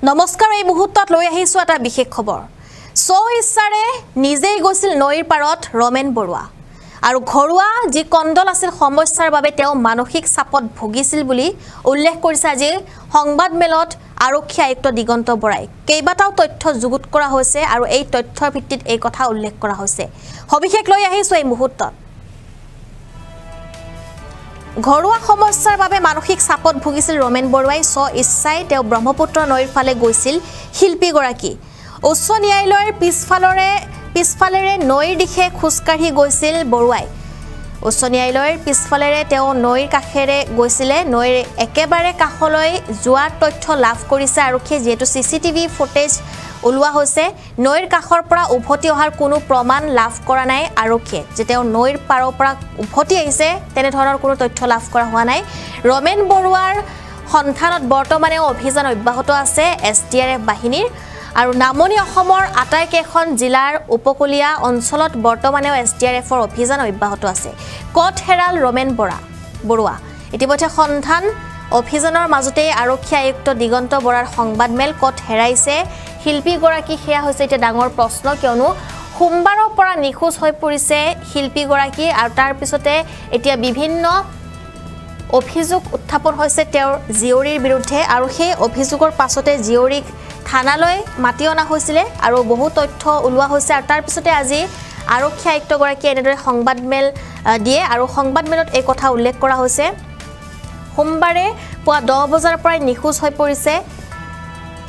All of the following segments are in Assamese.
নমস্কাৰ এই মুহূৰ্তত লৈ আহিছো এটা বিশেষ খবৰ ইচ্ছাৰে নিজেই গৈছিল নৈৰ পাৰত ৰমেন বৰুৱা আৰু ঘৰুৱা যি কণ্ডল আছিল সমস্যাৰ বাবে তেওঁ মানসিক চাপত ভুগিছিল বুলি উল্লেখ কৰিছে আজি সংবাদ মেলত আৰক্ষী আয়ুক্ত দিগন্ত বৰাই কেইবাটাও তথ্য যুগুত কৰা হৈছে আৰু এই তথ্যৰ ভিত্তিত এই কথা উল্লেখ কৰা হৈছে সবিশেষ লৈ আহিছো এই মুহূৰ্তত ঘৰুৱা সমস্যাৰ বাবে মানসিক চাপত ভুগিছিল ৰমেন বৰুৱাই ইচ্ছাই তেওঁ ব্ৰহ্মপুত্ৰ নৈৰ ফালে গৈছিল শিল্পীগৰাকী উচ্চ ন্যায়ালয়ৰ পিছফালেৰে নৈৰ দিশে খুজকাঢ়ি গৈছিল বৰুৱাই উচ্চ ন্যায়ালয়ৰ পিছফালেৰে তেওঁ নৈৰ কাষেৰে গৈছিলে নৈৰ একেবাৰে কাষলৈ যোৱাৰ তথ্য লাভ কৰিছে আৰক্ষীয়ে যেহেতু চিচিটিভি ফুটেজ ওলোৱা হৈছে নৈৰ কাষৰ পৰা উভতি অহাৰ কোনো প্ৰমাণ লাভ কৰা নাই আৰক্ষীয়ে যে তেওঁ নৈৰ পাৰৰ পৰা উভতি আহিছে তেনে ধৰণৰ কোনো তথ্য লাভ কৰা হোৱা নাই ৰমেন বৰুৱাৰ সন্ধানত বৰ্তমানে অভিযান অব্যাহত আছে এছডিআৰএফ বাহিনীৰ আৰু নামনি অসমৰ আটাইকেইখন জিলাৰ উপকূলীয় অঞ্চলত বৰ্তমানে এছডিআৰএফৰ অভিযান অব্যাহত আছে কত হেৰাল ৰমেন বৰুৱা ইতিমধ্যে সন্ধান অভিযানৰ মাজতে আৰক্ষী আয়ুক্ত দিগন্ত বৰাৰ সংবাদমেল কত হেৰাইছে শিল্পীগৰাকী সেয়া হৈছে এটা ডাঙৰ প্ৰশ্ন কিয়নো সোমবাৰৰ পৰা নিখোজ হৈ পৰিছে শিল্পীগৰাকী আৰু তাৰ পিছতে এতিয়া বিভিন্ন অভিযোগ উত্থাপন হৈছে তেওঁৰ জিয়ৰীৰ বিৰুদ্ধে আৰু সেই অভিযোগৰ পাছতে জিয়ৰীক থানালৈ মাতি অনা হৈছিল আৰু বহু তথ্য ওলোৱা হৈছে আৰু তাৰ পিছতে আজি আৰক্ষী আয়ুক্তগৰাকী এনেদৰে সংবাদমেল দিয়ে আৰু সংবাদমেলত এই কথা উল্লেখ কৰা হৈছে সোমবাৰে পুৱা 10 বজাৰ পৰা নিখোজ হৈ পৰিছে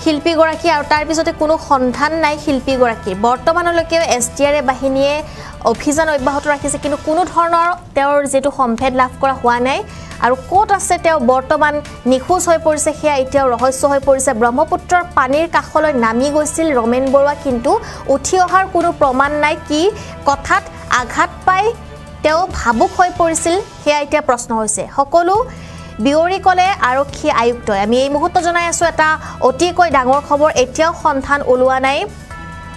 শিল্পীগৰাকী আৰু তাৰ পিছতে কোনো সন্ধান নাই শিল্পীগৰাকী বৰ্তমানলৈকে এছডিআৰএফ বাহিনীয়ে অভিযান অব্যাহত ৰাখিছে কিন্তু কোনো ধৰণৰ তেওঁৰ যেটো সম্ভেদ লাভ কৰা হোৱা নাই আৰু কোট আছে তেওঁ বৰ্তমান নিখোজ হৈ পৰিছে সেয়া এতিয়াও ৰহস্য হৈ পৰিছে ব্ৰহ্মপুত্ৰৰ পানীৰ কাষলৈ নামি গৈছিল ৰমেন বৰুৱা কিন্তু উঠি অহাৰ কোনো প্ৰমাণ নাই কি কথাত আঘাত পাই তেওঁ ভাবুক হৈ পৰিছিল সেয়া এতিয়া প্ৰশ্ন হৈছে সকলো বিউৰি কলে আৰক্ষী আয়ুক্তই আমি এই মুহূৰ্ত জনাই আছো এটা অতিকৈ ডাঙৰ খবৰ এতিয়াও সন্ধান ওলোৱা নাই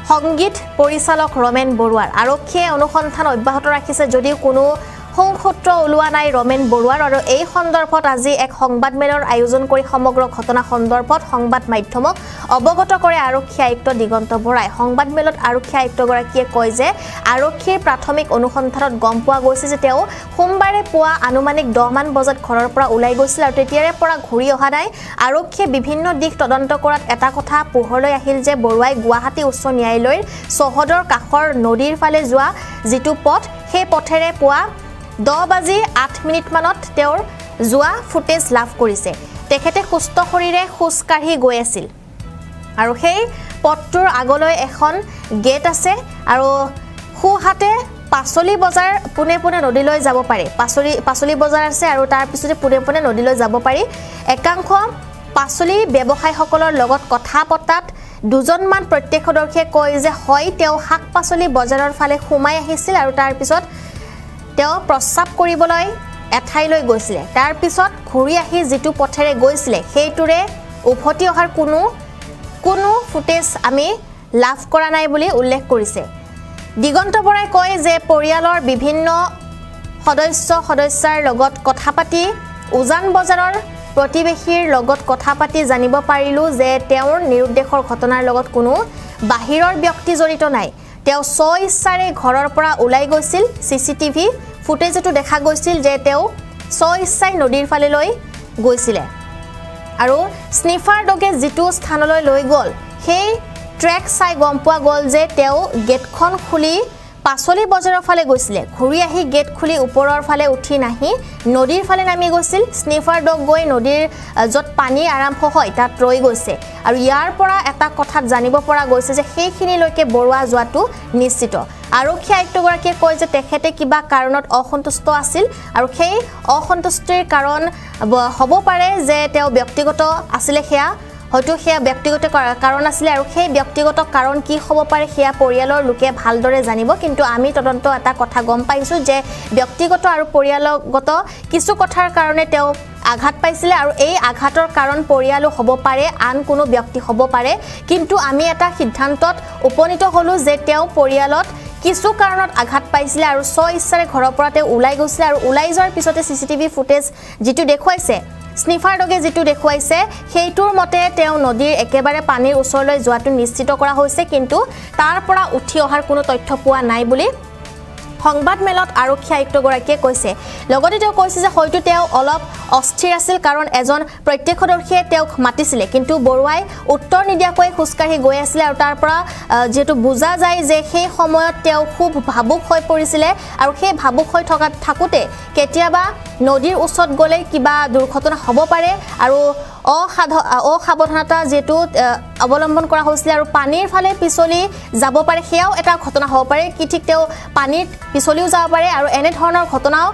সংগীত পৰিচালক ৰমেন বৰুৱাৰ আৰক্ষীয়ে অনুসন্ধান অব্যাহত ৰাখিছে যদিও কোনো সংসূত্ৰ ওলোৱা নাই ৰমেন বৰুৱাৰ আৰু এই সন্দৰ্ভত আজি এক সংবাদমেলৰ আয়োজন কৰি সমগ্ৰ ঘটনা সন্দৰ্ভত সংবাদ মাধ্যমক অৱগত কৰে আৰক্ষী আয়ুক্ত দিগন্ত বৰাই সংবাদমেলত আৰক্ষী আয়ুক্তগৰাকীয়ে কয় যে আৰক্ষীৰ প্ৰাথমিক অনুসন্ধানত গম পোৱা গৈছে যে তেওঁ সোমবাৰে পুৱা আনুমানিক 10 মান বজাত ঘৰৰ পৰা ওলাই গৈছিল আৰু তেতিয়াৰে পৰা ঘূৰি অহা নাই আৰক্ষীয়ে বিভিন্ন দিশ তদন্ত কৰাত এটা কথা পোহৰলৈ আহিল যে বৰুৱাই গুৱাহাটী উচ্চ ন্যায়ালয়ৰ চহদৰ কাষৰ নদীৰ ফালে যোৱা যিটো পথ সেই পথেৰে পুৱা 10:08 মানত তেওঁৰ যোৱা ফুটেজ লাভ কৰিছে তেখেতে সুস্থ শৰীৰে খোজ কাঢ়ি গৈ আছিল আৰু সেই পথটোৰ আগলৈ এখন গেট আছে আৰু খুহাতে পাছলি বজাৰ পুনে নদীলৈ যাব পাৰি পাছলি বজাৰ আছে আৰু তাৰ পিছতে পুনে নদীলৈ যাব পাৰি একাংশ পাছলি ব্যৱসায়ীসকলৰ লগত কথা পতাত দুজনমান প্ৰত্যক্ষদৰ্শীয়ে কয় যে হয় তেওঁ শাক পাছলি বজাৰৰ ফালে সোমাই আহিছিল আৰু তাৰ পিছত তেওঁ প্ৰস্ৰাৱ কৰিবলৈ এঠাইলৈ গৈছিল তাৰ পিছত ঘূৰি আহি যেটো পথেৰে গৈছিল সেইটোৰে উভতি অহাৰ কোনো ফুটেজ আমি লাভ কৰা নাই বুলি উল্লেখ কৰিছে দিগন্ত বৰাই কয় যে পৰিয়ালৰ বিভিন্ন সদস্যাৰ লগত কথা পাতি উজান বজাৰৰ প্ৰতিবেশীৰ লগত কথা পাতি জানিব পাৰিলো যে তেওঁৰ নিৰুদ্দেশৰ ঘটনাৰ লগত কোনো বাহিৰৰ ব্যক্তি জড়িত নাই তেওঁ ইচ্ছাৰে ঘৰৰ পৰা ওলাই গৈছিল চিচিটিভি ফুটেজটো দেখা গৈছিল যে তেওঁ ইচ্ছাই নদীৰ ফালে লৈ গৈছিল আৰু স্নিফাৰ ডগে যিটো স্থানলৈ লৈ গ'ল সেই ট্ৰেক চাই গম পোৱা গ'ল যে তেওঁ গেটখন খুলি পাছলি বজাৰৰ ফালে গৈছিল ঘূৰি আহি গেট খুলি ওপৰৰ ফালে উঠি নাহি নদীৰ ফালে নামি গৈছিল স্নিফাৰ ডগ গৈ নদীৰ যত পানী আৰম্ভ হয় তাত ৰৈ গৈছে আৰু ইয়াৰ পৰা এটা কথাত জানিব পৰা গৈছে যে সেইখিনিলৈকে বৰুৱা যোৱাটো নিশ্চিত আৰক্ষী আয়ুক্তগৰাকীয়ে কয় যে তেখেতে কিবা কাৰণত অসন্তুষ্ট আছিল আৰু সেই অসন্তুষ্টিৰ কাৰণ হ'ব পাৰে যে তেওঁ ব্যক্তিগত আছিল সেয়া হয়তো সেয়া ব্যক্তিগত কাৰণ আছিল আৰু সেই ব্যক্তিগত কাৰণ কি হ'ব পাৰে সেয়া পৰিয়ালৰ লোকে ভালদৰে জানিব কিন্তু আমি তদন্ত এটা কথা গম পাইছো যে ব্যক্তিগত আৰু পৰিয়ালগত কিছু কথাৰ কাৰণে তেওঁ আঘাত পাইছিল আৰু এই আঘাতৰ কাৰণ পৰিয়ালো হ'ব পাৰে আন কোনো ব্যক্তি হ'ব পাৰে কিন্তু আমি এটা সিদ্ধান্তত উপনীত হলো যে তেওঁ পৰিয়ালত কিছু কাৰণত আঘাত পাইছিল আৰু ইচ্ছাৰে ঘৰৰ পৰা তেওঁ ওলাই গৈছিল আৰু ওলাই যোৱাৰ পিছতে চিচিটিভি ফুটেজ যেটো দেখুৱাইছে স্নিফাৰ ডগে যেটো দেখুৱাইছে সেইটোৰ মতে তেওঁ নদীৰ একেবাৰে পানীৰ ওচৰলৈ যোৱাটো নিশ্চিত কৰা হৈছে কিন্তু তাৰ পৰা উঠি অহাৰ কোনো তথ্য পোৱা নাই বুলি সংবাদ মেলত আৰক্ষী আয়ুক্তগৰাকীয়ে কৈছে লগতে তেওঁ কৈছে যে হয়তো তেওঁ অলপ অস্থিৰ আছিল কাৰণ এজন প্ৰত্যক্ষদৰ্শীয়ে তেওঁক মাতিছিলে কিন্তু বৰুৱাই উত্তৰ নিদিয়াকৈ খুচকাঢ়ি গৈ আছিল আৰু তাৰ পৰা যেটো বুজা যায় যে সেই সময়ত তেওঁ খুব ভাবুক হৈ পৰিছিলে আৰু সেই ভাবুক হৈ থাকোতে কেতিয়াবা নদীৰ ওচৰত গলে কিবা দুৰ্ঘটনা হ'ব পাৰে আৰু অসাৱধানতা যেটো অৱলম্বন কৰা হৈছিল আৰু পানীৰ ফালে পিছলি যাব পাৰে সেয়াও এটা ঘটনা হ'ব পাৰে কি ঠিক তেওঁ পানীত পিছলিও যাব পাৰে আৰু এনে ধৰণৰ ঘটনাও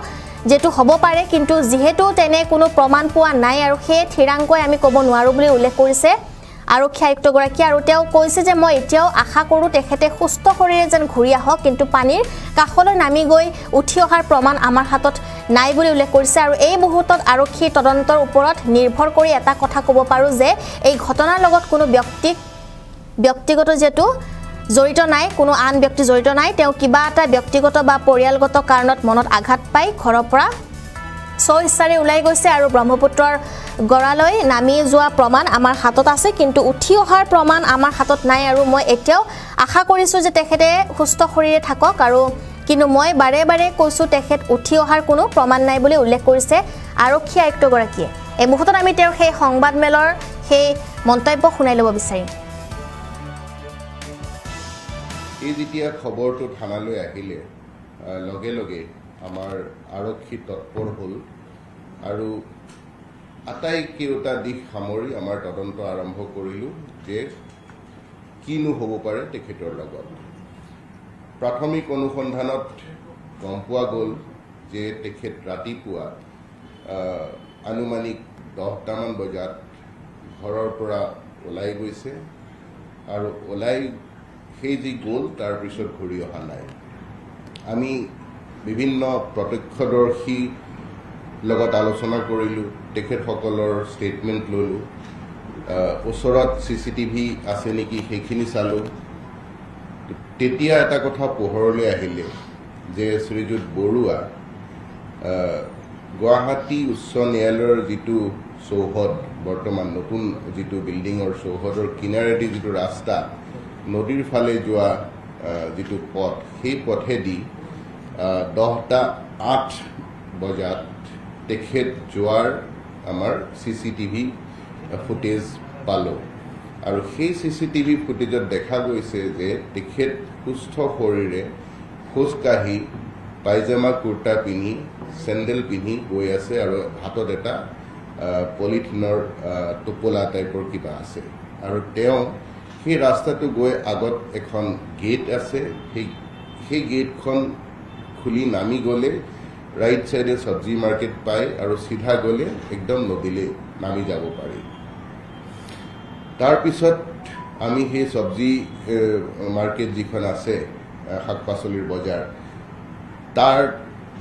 যেটো হ'ব পাৰে কিন্তু যেহেতু তেনে কোনো প্ৰমাণ পোৱা নাই আৰু সেই থিৰাংকৈ আমি ক'ব নোৱাৰো বুলি উল্লেখ কৰিছে আৰক্ষী আয়ুক্তগৰাকী আৰু তেওঁ কৈছে যে মই এতিয়াও আশা কৰো তেখেতে সুস্থ শৰীৰে যেন ঘূৰি আহক কিন্তু পানীৰ কাষলৈ নামি গৈ উঠি অহাৰ প্ৰমাণ আমাৰ হাতত নাই বুলি উল্লেখ কৰিছে আৰু এই মুহূৰ্তত আৰক্ষী তদন্তৰ ওপৰত নিৰ্ভৰ কৰি এটা কথা ক'ব পাৰো যে এই ঘটনাৰ লগত কোনো ব্যক্তিগত যেটো জড়িত নাই কোনো আন ব্যক্তি জড়িত নাই তেওঁ কিবা এটা ব্যক্তিগত বা পৰিয়ালগত কাৰণত মনত আঘাত পাই ঘৰৰ পৰা ইচ্ছাৰে ওলাই গৈছে আৰু ব্ৰহ্মপুত্ৰৰ গৰালৈ নামি যোৱা প্ৰমাণ আমাৰ হাতত আছে কিন্তু উঠি অহাৰ প্ৰমাণ আমাৰ হাতত নাই আৰু মই এতিয়াও আশা কৰিছো যে তেখেতে সুস্থ শৰীৰে থাকক আৰু কিন্তু মই বাৰে বাৰে কৈছো তেখেত উঠি অহাৰ কোনো প্ৰমাণ নাই বুলি উল্লেখ কৰিছে আৰক্ষী আয়ুক্তগৰাকীয়ে এই মুহূৰ্তত আমি তেওঁৰ সেই সংবাদ মেলৰ সেই মন্তব্য শুনাই ল'ব বিচাৰিম এই যেতিয়া খবৰটো থানালৈ আহিলে লগে লগে আমাৰ আৰক্ষী তৎপৰ হ'ল আৰু আটাইকেইটা দিশ সামৰি আমাৰ তদন্ত আৰম্ভ কৰিলোঁ যে কিনো হ'ব পাৰে তেখেতৰ লগত প্ৰাথমিক অনুসন্ধানত গম পোৱা গ'ল যে তেখেত ৰাতিপুৱা আনুমানিক 10টামান বজাত ঘৰৰ পৰা ওলাই গৈছে আৰু ওলাই সেই যি গ'ল তাৰ পিছত ঘূৰি অহা নাই আমি বিভিন্ন প্ৰত্যক্ষদৰ্শীৰ লগত আলোচনা কৰিলোঁ তেখেতসকলৰ ষ্টেটমেণ্ট ল'লোঁ ওচৰত চিচিটিভি আছে নেকি সেইখিনি চালোঁ তেতিয়া এটা কথা পোহৰলৈ আহিলে যে শ্ৰীযুত বৰুৱা গুৱাহাটী উচ্চ ন্যায়ালয়ৰ যিটো চৌহদ বৰ্তমান নতুন যিটো বিল্ডিঙৰ চৌহদৰ কিনাৰেদি যিটো ৰাস্তা নদীৰ ফালে যোৱা যিটো পথ সেই পথেদি 10:08 বজাত তেখেত যোৱাৰ আমাৰ চিচিটিভি ফুটেজ পালোঁ আৰু সেই চিচিটিভি ফুটেজত দেখা গৈছে যে তেখেত সুস্থ শৰীৰে খোজকাঢ়ি পাইজামা কুৰ্তা পিন্ধি চেণ্ডেল পিন্ধি গৈ আছে আৰু হাতত এটা পলিথিনৰ টোপোলা টাইপৰ কিবা আছে আৰু তেওঁ সেই ৰাস্তাটো গৈ আগত এখন গেট আছে সেই গেটখন খুলি নামি গ'লে ৰাইট সাইডে সবজি মাৰ্কেট পায় আৰু সিধা গ'লে একদম নদীলৈ নামি যাব পাৰি তাৰ পিছত আমি সেই সবজি মাৰ্কেট যিখন আছে শাক পাচলিৰ বজাৰ তাৰ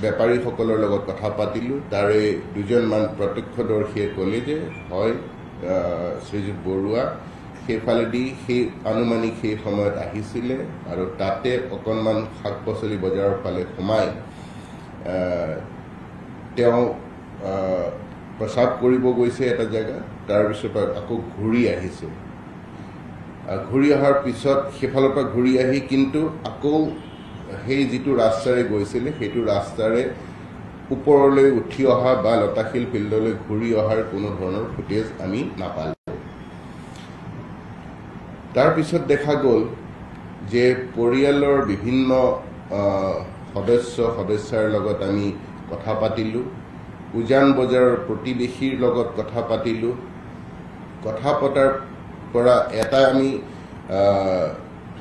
বেপাৰীসকলৰ লগত কথা পাতিলোঁ তাৰে দুজনমান প্ৰত্যক্ষদৰ্শীয়ে ক'লে যে হয় শ্ৰীযুত বৰুৱা সেইফালেদি সেই আনুমানিক সেই সময়ত আহিছিলে আৰু তাতে অকণমান শাক পাচলি বজাৰৰ ফালে সোমাই তেওঁ প্ৰস্ৰাৱ কৰিব গৈছে এটা জেগা তাৰপিছত আকৌ ঘূৰি আহিছে ঘূৰি অহাৰ পিছত সেইফালৰ পৰা ঘূৰি আহি কিন্তু আকৌ সেই যিটো ৰাস্তাৰে গৈছিলে সেইটো ৰাস্তাৰে ওপৰলৈ উঠি অহা বা লতাশিল ফিল্ডলৈ ঘূৰি অহাৰ কোনো ধৰণৰ ফুটেজ আমি নাপালোঁ তাৰ পিছত দেখা গ'ল যে পৰিয়ালৰ বিভিন্ন সদস্যাৰ লগত আমি কথা পাতিলোঁ উজান বজাৰৰ প্ৰতিবেশীৰ লগত কথা পাতিলোঁ কথা পতাৰ পৰা এটা আমি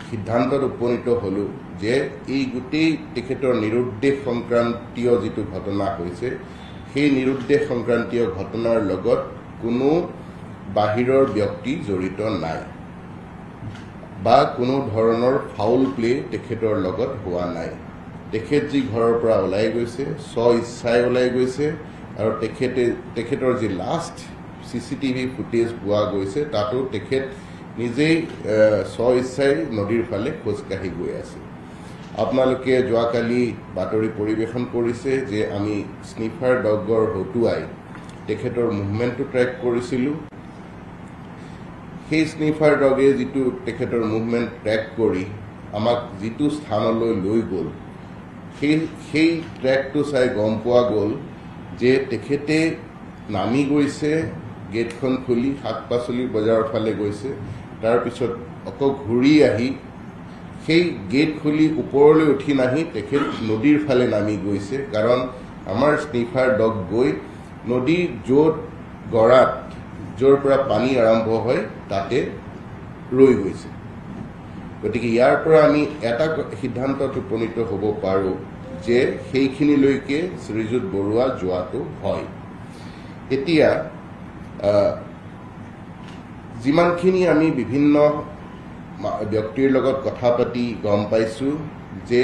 সিদ্ধান্তত উপনীত হ'লোঁ যে এই গোটেই তেখেতৰ নিৰুদ্দেশ সংক্ৰান্তীয় যিটো ঘটনা হৈছে সেই নিৰুদ্দেশ সংক্ৰান্তীয় ঘটনাৰ লগত কোনো বাহিৰৰ ব্যক্তি জড়িত নাই বা কোনো ধৰণৰ ফাউল প্লে তেখেতৰ লগত হোৱা নাই তেখেত যি ঘৰৰ পৰা ওলাই গৈছে ইচ্ছাই ওলাই গৈছে আৰু তেখেতৰ যি লাষ্ট চিচিটিভি ফুটেজ পোৱা গৈছে তাতো তেখেত নিজেই ইচ্ছাই নদীৰ ফালে খোজকাঢ়ি গৈ আছে আপোনালোকে যোৱাকালি বাতৰি পৰিৱেশন কৰিছে যে আমি স্নিফাৰ ডগৰ হতুৱাই তেখেতৰ মুভমেণ্টটো ট্ৰেক কৰিছিলোঁ সেই স্নিফাৰ ডগে যিটো তেখেতৰ মুভমেণ্ট ট্ৰেক কৰি আমাক যিটো স্থানলৈ লৈ গ'ল সেই ট্ৰেকটো চাই গম পোৱা গ'ল যে তেখেতে নামি গৈছে গেটখন খুলি শাক পাচলিৰ বজাৰৰ ফালে গৈছে তাৰপিছত আকৌ ঘূৰি আহি সেই গেট খুলি ওপৰলৈ উঠি নাহি তেখেত নদীৰ ফালে নামি গৈছে কাৰণ আমাৰ স্নিফাৰ ডগ গৈ নদীৰ য'ত গৰাত য'ৰ পৰা পানী আৰম্ভ হয় তাতে ৰৈ গৈছে গতিকে ইয়াৰ পৰা আমি এটা সিদ্ধান্তত উপনীত হ'ব পাৰোঁ যে সেইখিনিলৈকে শ্ৰীযুত বৰুৱা যোৱাটো হয় এতিয়া যিমানখিনি আমি বিভিন্ন ব্যক্তিৰ লগত কথা পাতি গম পাইছোঁ যে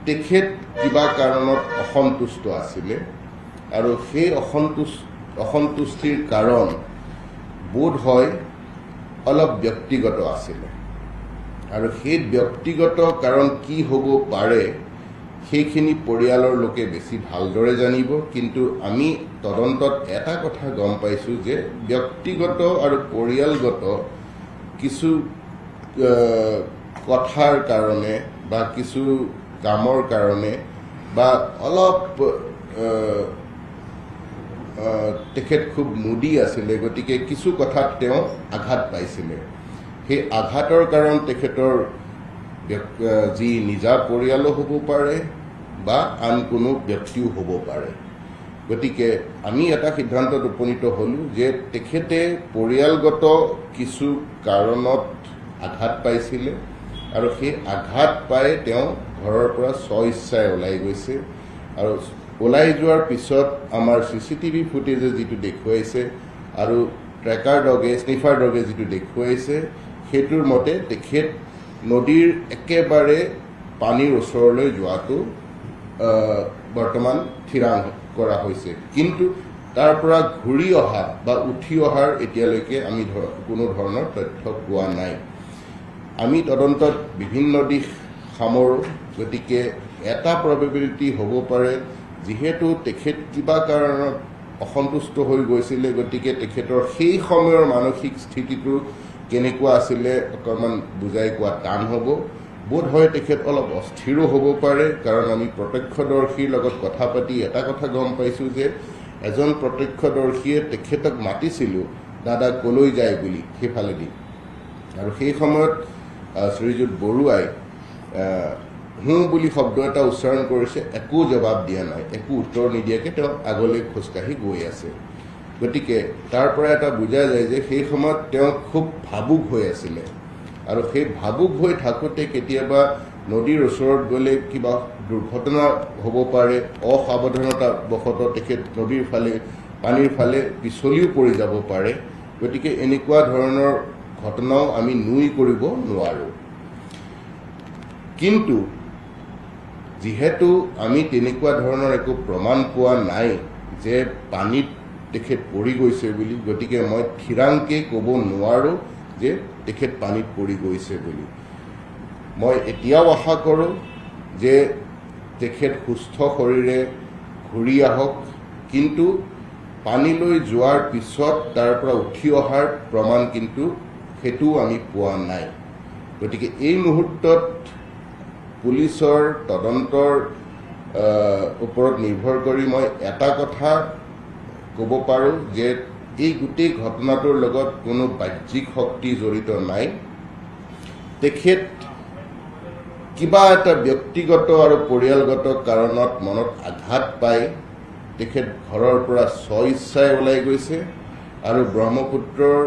তেখেত কিবা কাৰণত অসন্তুষ্ট আছিলে আৰু সেই অসন্তুষ্টিৰ কাৰণ বোধ হয় অলপ ব্যক্তিগত আছিলে আৰু সেই ব্যক্তিগত কাৰণ কি হ'ব পাৰে সেইখিনি পৰিয়ালৰ লোকে বেছি ভালদৰে জানিব কিন্তু আমি তদন্তত এটা কথা গম পাইছোঁ যে ব্যক্তিগত আৰু পৰিয়ালগত কিছু কথাৰ কাৰণে বা কিছু কামৰ কাৰণে বা অলপ তেখেত খুব মুডি আছিলে গতিকে কিছু কথাত তেওঁ আঘাত পাইছিলে সেই আঘাতৰ কাৰণ তেখেতৰ যি নিজা পৰিয়ালো হ'ব পাৰে বা আন কোনো ব্যক্তিও হ'ব পাৰে গতিকে আমি এটা সিদ্ধান্তত উপনীত হ'লোঁ যে তেখেতে পৰিয়ালগত কিছু কাৰণত আঘাত পাইছিলে আৰু সেই আঘাত পাই তেওঁ ঘৰৰ পৰা স্বইচ্ছাই ওলাই গৈছে আৰু ওলাই যোৱাৰ পিছত আমাৰ চিচিটিভি ফুটেজে যিটো দেখুৱাইছে আৰু ট্ৰেকাৰ ডগে স্নিফাৰ ডগে যিটো দেখুৱাইছে সেইটোৰ মতে তেখেত নদীৰ একেবাৰে পানীৰ ওচৰলৈ যোৱাটো বৰ্তমান থিৰাং কৰা হৈছে কিন্তু তাৰ পৰা ঘূৰি অহা বা উঠি অহাৰ এতিয়ালৈকে আমি কোনো ধৰণৰ তথ্য পোৱা নাই আমি তদন্তত বিভিন্ন দিশ সামৰোঁ গতিকে এটা প্ৰবেবিলিটি হ'ব পাৰে যিহেতু তেখেত কিবা কাৰণত অসন্তুষ্ট হৈ গৈছিলে গতিকে তেখেতৰ সেই সময়ৰ মানসিক স্থিতিটো কেনেকুৱা আছিলে অকণমান বুজাই কোৱা টান হ'ব বোধ হয় তেখেত অলপ অস্থিৰো হ'ব পাৰে কাৰণ আমি প্ৰত্যক্ষদৰ্শীৰ লগত কথা পাতি এটা কথা গম পাইছোঁ যে এজন প্ৰত্যক্ষদৰ্শীয়ে তেখেতক মাতিছিলোঁ দাদা কলৈ যায় বুলি সেইফালেদি আৰু সেই সময়ত শ্ৰীযুত বৰুৱাই বুলি শব্দ এটা উচ্চাৰণ কৰিছে একো জবাব দিয়া নাই একো উত্তৰ নিদিয়াকৈ তেওঁ আগলৈ খোজকাঢ়ি গৈ আছে গতিকে তাৰ পৰা এটা বুজা যায় যে সেই সময়ত তেওঁ খুব ভাবুক হৈ আছিলে আৰু সেই ভাবুক হৈ থাকোঁতে কেতিয়াবা নদীৰ ওচৰত গ'লে কিবা দুৰ্ঘটনা হ'ব পাৰে অসাৱধানতা বশতঃ তেখেত নদীৰ ফালে পানীৰ ফালে পিছলিও পৰি যাব পাৰে গতিকে এনেকুৱা ধৰণৰ ঘটনাও আমি নুই কৰিব নোৱাৰোঁ কিন্তু যিহেতু আমি তেনেকুৱা ধৰণৰ একো প্ৰমাণ পোৱা নাই যে পানীত তেখেত পৰি গৈছে বুলি গতিকে মই থিৰাংকে ক'ব নোৱাৰোঁ যে তেখেত পানীত পৰি গৈছে বুলি মই এতিয়াও আশা কৰোঁ যে তেখেত সুস্থ শৰীৰে ঘূৰি আহক কিন্তু পানীলৈ যোৱাৰ পিছত তাৰ পৰা উঠি অহাৰ প্ৰমাণ কিন্তু সেইটোও আমি পোৱা নাই গতিকে এই মুহূৰ্তত পুলিচৰ তদন্তৰ ওপৰত নিৰ্ভৰ কৰি মই এটা কথা ক'ব পাৰোঁ যে এই গোটেই ঘটনাটোৰ লগত কোনো বাহ্যিক শক্তি জড়িত নাই তেখেত কিবা এটা ব্যক্তিগত আৰু পৰিয়ালগত কাৰণত মনত আঘাত পাই তেখেত ঘৰৰ পৰা স্বইচ্ছাই ওলাই গৈছে আৰু ব্ৰহ্মপুত্ৰৰ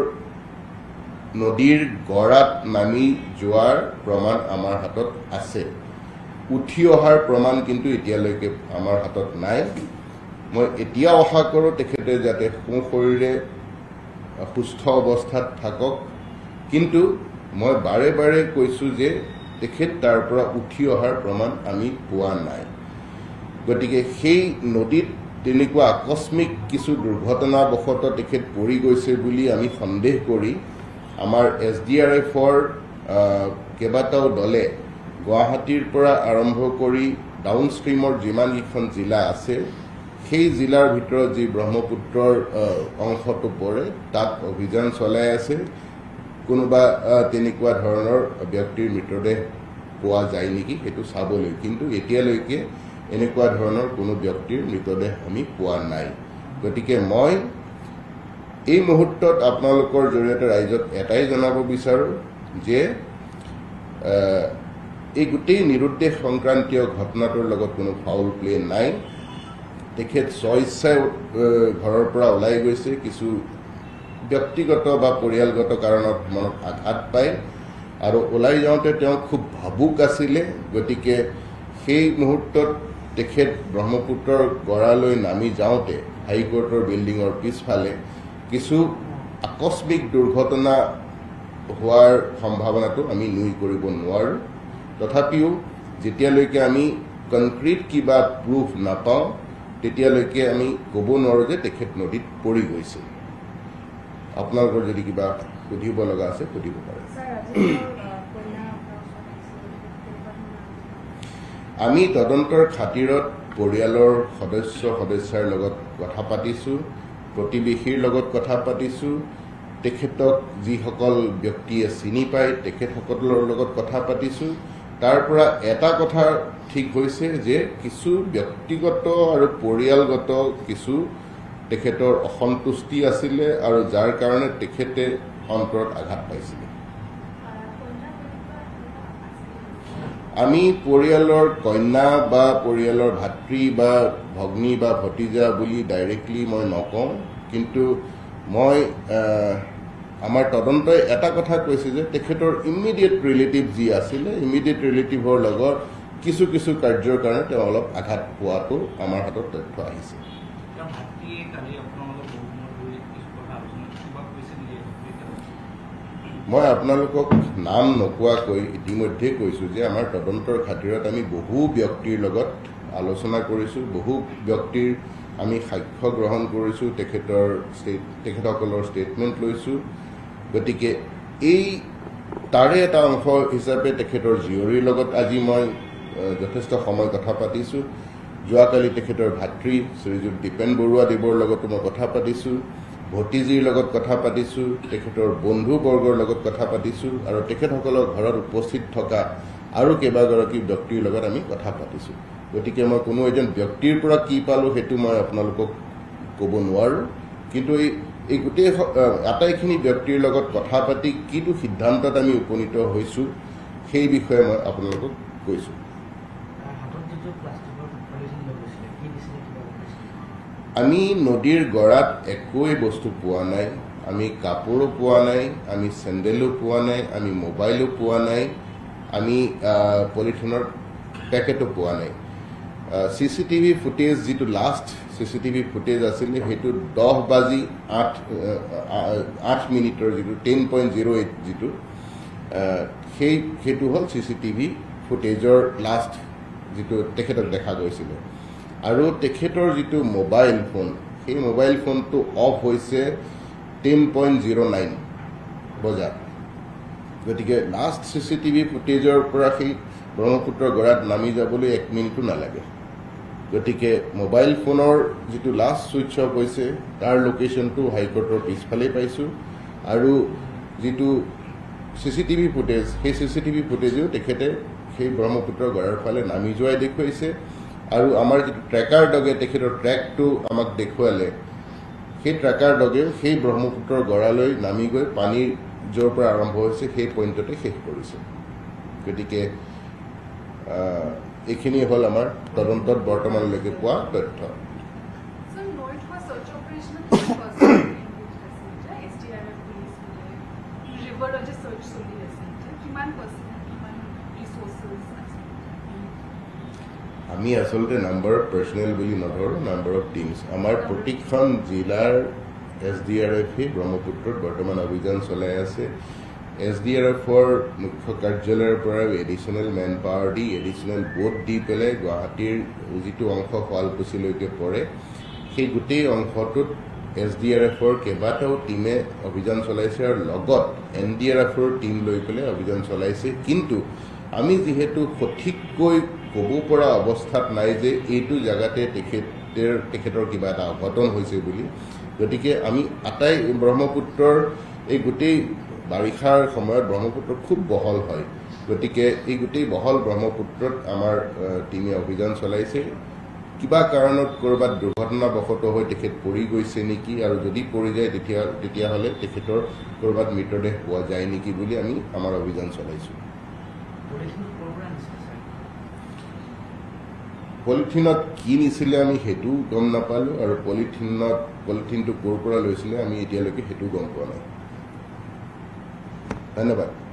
নদীৰ গৰাত নামি যোৱাৰ প্ৰমাণ আমাৰ হাতত আছে উঠি অহাৰ প্ৰমাণ কিন্তু এতিয়ালৈকে আমাৰ হাতত নাই মই এতিয়াও আশা কৰোঁ তেখেতে যাতে শৰীৰে সুস্থ অৱস্থাত থাকক কিন্তু মই বাৰে বাৰে কৈছোঁ যে তেখেত তাৰ পৰা উঠি অহাৰ প্ৰমাণ আমি পোৱা নাই গতিকে সেই নদীত তেনেকুৱা আকস্মিক কিছু দুৰ্ঘটনাবশতঃ তেখেত পৰি গৈছে বুলি আমি সন্দেহ কৰি আমাৰ SDRFৰ কেইবাটাও দলে গুৱাহাটীৰ পৰা আৰম্ভ কৰি ডাউনষ্ট্ৰীমৰ যিমানকেইখন জিলা আছে সেই জিলাৰ ভিতৰত যি ব্ৰহ্মপুত্ৰৰ অংশটো পৰে তাত অভিযান চলাই আছে কোনোবা তেনেকুৱা ধৰণৰ ব্যক্তিৰ মৃতদেহ পোৱা যায় নেকি সেইটো চাবলৈ কিন্তু এতিয়ালৈকে এনেকুৱা ধৰণৰ কোনো ব্যক্তিৰ মৃতদেহ আমি পোৱা নাই গতিকে মই এই মুহূৰ্তত আপোনালোকৰ জৰিয়তে ৰাইজক এটাই জনাব বিচাৰো যে এই গোটেই নিৰুদ্দেশ সংক্ৰান্তীয় ঘটনাটোৰ লগত কোনো ফাউল প্লে নাই তেখেত স্বইচ্ছাই ঘৰৰ পৰা ওলাই গৈছে কিছু ব্যক্তিগত বা পৰিয়ালগত কাৰণত মনত আঘাত পায় আৰু ওলাই যাওঁতে তেওঁ খুব ভাবুক আছিলে গতিকে সেই মুহূৰ্তত তেখেত ব্ৰহ্মপুত্ৰৰ গড়ালৈ নামি যাওঁতে হাইকোৰ্টৰ বিল্ডিঙৰ পিছফালে কিছু আকস্মিক দুৰ্ঘটনা হোৱাৰ সম্ভাৱনাটো আমি নুই কৰিব নোৱাৰোঁ তথাপিও যেতিয়ালৈকে আমি কনক্ৰিট কিবা প্ৰুফ নাপাওঁ তেতিয়ালৈকে আমি ক'ব নোৱাৰোঁ যে তেখেত নদীত পৰি গৈছে আপোনালোকৰ যদি কিবা সুধিব লগা আছে সুধিব পাৰে আমি তদন্তৰ খাতিৰত পৰিয়ালৰ সদস্যাৰ লগত কথা পাতিছোঁ প্ৰতিবেশীৰ লগত কথা পাতিছোঁ তেখেতক যিসকল ব্যক্তিয়ে চিনি পায় তেখেতসকলৰ লগত কথা পাতিছোঁ তাৰ পৰা এটা কথা ঠিক হৈছে যে কিছু ব্যক্তিগত আৰু পৰিয়ালগত কিছু তেখেতৰ অসন্তুষ্টি আছিলে আৰু যাৰ কাৰণে তেখেতে অন্তৰত আঘাত পাইছিলে আমি পৰিয়ালৰ কন্যা বা পৰিয়ালৰ ভাতৃ বা ভগ্নী বা ভতিজা বুলি ডাইৰেক্টলি মই নকওঁ কিন্তু মই আমাৰ তদন্তই এটা কথা কৈছে যে তেখেতৰ ইমিডিয়েট ৰিলেটিভ যি আছিলে ইমিডিয়েট ৰিলেটিভৰ লগত কিছু কিছু কাৰ্যৰ কাৰণে তেওঁ অলপ আঘাত পোৱাটো আমাৰ হাতত তথ্য আহিছে মই আপোনালোকক নাম নোকোৱাকৈ ইতিমধ্যে কৈছোঁ যে আমাৰ তদন্তৰ খাতিৰত আমি বহু ব্যক্তিৰ লগত আলোচনা কৰিছোঁ বহু ব্যক্তিৰ আমি সাক্ষ্য গ্ৰহণ কৰিছোঁ তেখেতসকলৰ ষ্টেটমেণ্ট লৈছোঁ গতিকে এই তাৰে এটা অংশ হিচাপে তেখেতৰ জীয়ৰীৰ লগত আজি মই যথেষ্ট সময় কথা পাতিছোঁ যোৱাকালি তেখেতৰ ভাতৃ শ্ৰীযুত দীপেন বৰুৱাদেৱৰ লগতো মই কথা পাতিছোঁ ভতিজীৰ লগত কথা পাতিছোঁ তেখেতৰ বন্ধুবৰ্গৰ লগত কথা পাতিছোঁ আৰু তেখেতসকলৰ ঘৰত উপস্থিত থকা আৰু কেইবাগৰাকী ব্যক্তিৰ লগত আমি কথা পাতিছোঁ গতিকে মই কোনো এজন ব্যক্তিৰ পৰা কি পালোঁ সেইটো মই আপোনালোকক ক'ব নোৱাৰোঁ কিন্তু এই গোটেই আটাইখিনি ব্যক্তিৰ লগত কথা পাতি কিটো সিদ্ধান্তত আমি উপনীত হৈছোঁ সেই বিষয়ে মই আপোনালোকক কৈছোঁ আমি নদীৰ গড়াত একোৱেই বস্তু পোৱা নাই আমি কাপোৰো পোৱা নাই আমি চেণ্ডেলো পোৱা নাই আমি মোবাইলো পোৱা নাই আমি পলিথিনৰ পেকেটো পোৱা নাই CCTV ফুটেজ যিটো লাষ্ট CCTV ফুটেজ আছিলে সেইটো 10:08 মিনিটৰ যিটো 10.08 যিটো সেইটো হ'ল CCTV ফুটেজৰ লাষ্ট যিটো তেখেতক দেখা গৈছিলে আৰু তেখেতৰ যিটো মোবাইল ফোন সেই মোবাইল ফোনটো অফ হৈছে 10.09 বজাত গতিকে লাষ্ট CCTV ফুটেজৰ পৰা সেই ব্ৰহ্মপুত্ৰৰ গড়াত নামি যাবলৈ 1 মিনিটো নালাগে গতিকে মোবাইল ফোনৰ যিটো লাষ্ট সুইচ অফ হৈছে তাৰ লোকেশ্যনটো হাইকোৰ্টৰ পিছফালে পাইছোঁ আৰু যিটো CCTV ফুটেজ সেই CCTV ফুটেজেও তেখেতে সেই ব্ৰহ্মপুত্ৰৰ গড়াৰ ফালে নামি যোৱাই দেখুৱাইছে আৰু আমাৰ যিটো ট্ৰেকাৰ ডগে তেখেতৰ ট্ৰেকটো আমাক দেখুৱালে সেই ট্ৰেকাৰ ডগেও সেই ব্ৰহ্মপুত্ৰৰ গড়ালৈ নামি গৈ পানীৰ য'ৰ পৰা আৰম্ভ হৈছে সেই পইণ্টতে শেষ কৰিছে গতিকে এইখিনি হ'ল আমাৰ তদন্তত বৰ্তমানলৈকে পোৱা তথ্য আমি আচলতে নাম্বাৰ অফ পাৰ্চনেল বুলি নধৰোঁ নাম্বাৰ অফ টিমছ আমাৰ প্ৰতিখন জিলাৰ SDRF ব্ৰহ্মপুত্ৰত বৰ্তমান অভিযান চলাই আছে SDRFৰ মুখ্য কাৰ্যালয়ৰ পৰা এডিশ্যনেল মেন পাৱাৰ দি এডিশ্যনেল বোট দি পেলাই গুৱাহাটীৰ যিটো অংশ শুৱালকুছিলৈকে পৰে সেই গোটেই অংশটোত SDRFৰ কেইবাটাও টীমে অভিযান চলাইছে আৰু লগত NDRFৰ টীম লৈ পেলাই অভিযান চলাইছে কিন্তু আমি যিহেতু সঠিককৈ ক'ব পৰা অৱস্থাত নাই যে এইটো জাগাতে তেখেত তেখেতৰ কিবা এটা অঘটন হৈছে বুলি গতিকে আমি আটাই ব্ৰহ্মপুত্ৰৰ এই গোটেই বাৰিষাৰ সময়ত ব্ৰহ্মপুত্ৰ খুব বহল হয় গতিকে এই গোটেই বহল ব্ৰহ্মপুত্ৰত আমাৰ টিমে অভিযান চলাইছে কিবা কাৰণত ক'ৰবাত দুৰ্ঘটনাবশত হৈ তেখেত পৰি গৈছে নেকি আৰু যদি পৰি যায় তেতিয়াহ'লে তেখেতৰ ক'ৰবাত মৃতদেহ পোৱা যায় নেকি বুলি আমি আমাৰ অভিযান চলাইছোঁ পলিথিনত কি নিছিলে আমি সেইটো গম নাপালোঁ আৰু পলিথিনটো ক'ৰ পৰা লৈছিলে আমি এতিয়ালৈকে সেইটো গম পোৱা নাই ধন্যবাদ